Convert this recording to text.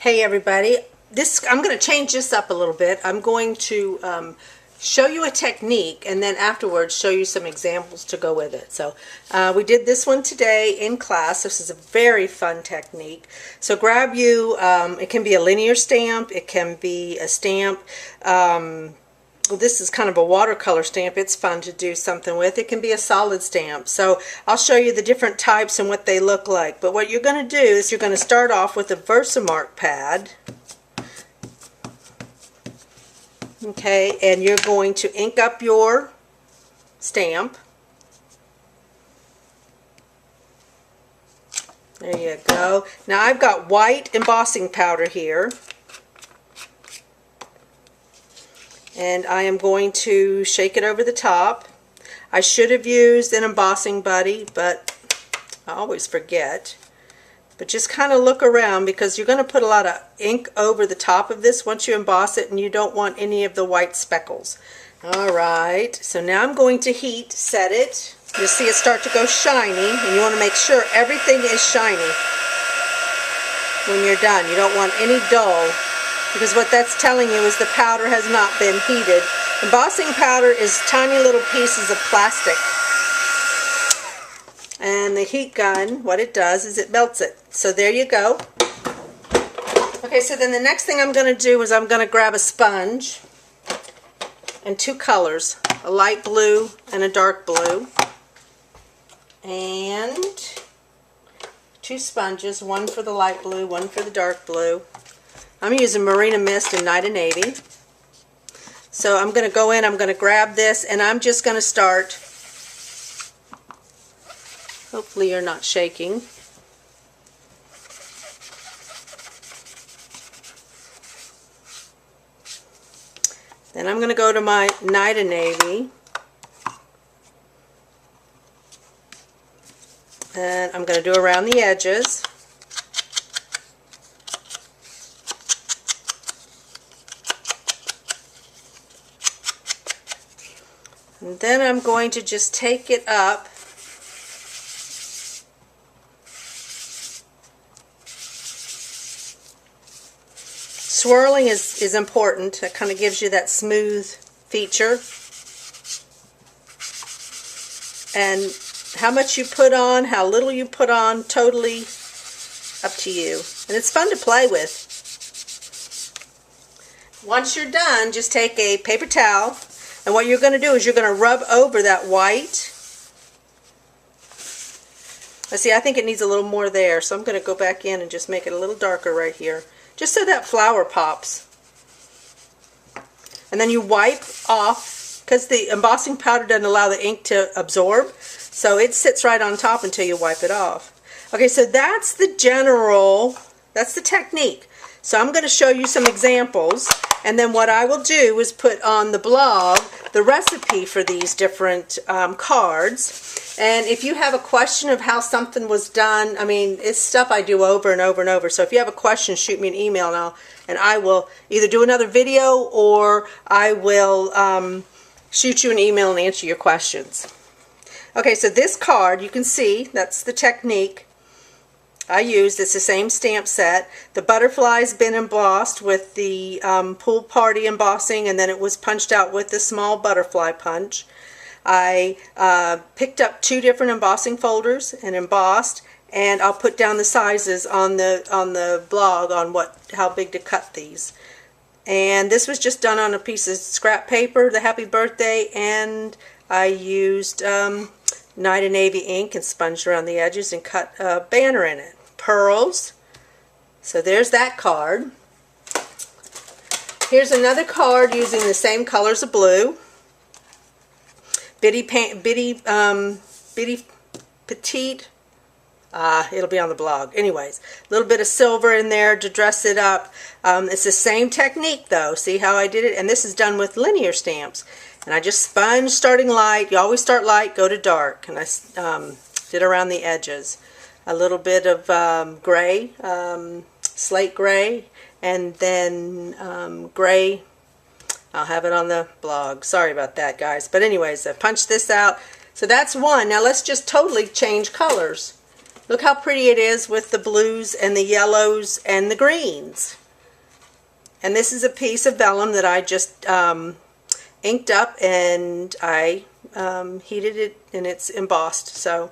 Hey everybody, I'm going to change this up a little bit. I'm going to show you a technique and then afterwards show you some examples to go with it. So we did this one today in class. This is a very fun technique. So grab you, it can be a linear stamp, it can be a stamp. Well, this is kind of a watercolor stamp. It's fun to do something with. It can be a solid stamp. So I'll show you the different types and what they look like. But what you're going to do is you're going to start off with a Versamark pad. Okay, and you're going to ink up your stamp. There you go. Now I've got white embossing powder here. And I am going to shake it over the top. I should have used an embossing buddy, but I always forget. But just kind of look around because you're going to put a lot of ink over the top of this once you emboss it, and you don't want any of the white speckles. Alright, so now I'm going to heat set it. You'll see it start to go shiny, and you want to make sure everything is shiny when you're done. You don't want any dull, because what that's telling you is the powder has not been heated. Embossing powder is tiny little pieces of plastic. And the heat gun, what it does is it melts it. So there you go. Okay, so then the next thing I'm going to do is I'm going to grab a sponge and two colors, a light blue and a dark blue. And two sponges, one for the light blue, one for the dark blue. I'm using Marina Mist in Night and Navy. So I'm going to go in, I'm going to grab this, and I'm just going to start. Hopefully you're not shaking. Then I'm going to go to my Night and Navy. And I'm going to do around the edges. And then I'm going to just take it up swirling is important. That kind of gives you that smooth feature. And how much you put on, how little you put on, totally up to you. And it's fun to play with. Once you're done, just take a paper towel. And what you're going to do is you're going to rub over that white. Let's see, I think it needs a little more there, so I'm going to go back in and just make it a little darker right here, just so that flower pops. And then you wipe off, because the embossing powder doesn't allow the ink to absorb, so it sits right on top until you wipe it off. Okay, so that's the technique. So I'm going to show you some examples, and then what I will do is put on the blog the recipe for these different cards. And if you have a question of how something was done, I mean, it's stuff I do over and over and over. So if you have a question, shoot me an email now, and I will either do another video or I will shoot you an email and answer your questions. Okay, so this card, you can see, that's the technique I used. It's the same stamp set. The butterfly's been embossed with the pool party embossing, and then it was punched out with the small butterfly punch. I picked up two different embossing folders and embossed, and I'll put down the sizes on the blog on how big to cut these. And this was just done on a piece of scrap paper, the happy birthday, and I used Night and Navy ink and sponged around the edges and cut a banner in it. Pearls. So there's that card. Here's another card using the same colors of blue. Bitty petite. It'll be on the blog. Anyways, a little bit of silver in there to dress it up. It's the same technique though. See how I did it? And this is done with linear stamps. And I just sponged starting light. You always start light, go to dark. And I did around the edges. A little bit of gray, slate gray, and then gray. I'll have it on the blog. Sorry about that, guys. But anyways, I punched this out. So that's one. Now let's just totally change colors. Look how pretty it is with the blues and the yellows and the greens. And this is a piece of vellum that I just inked up, and I heated it, and it's embossed. So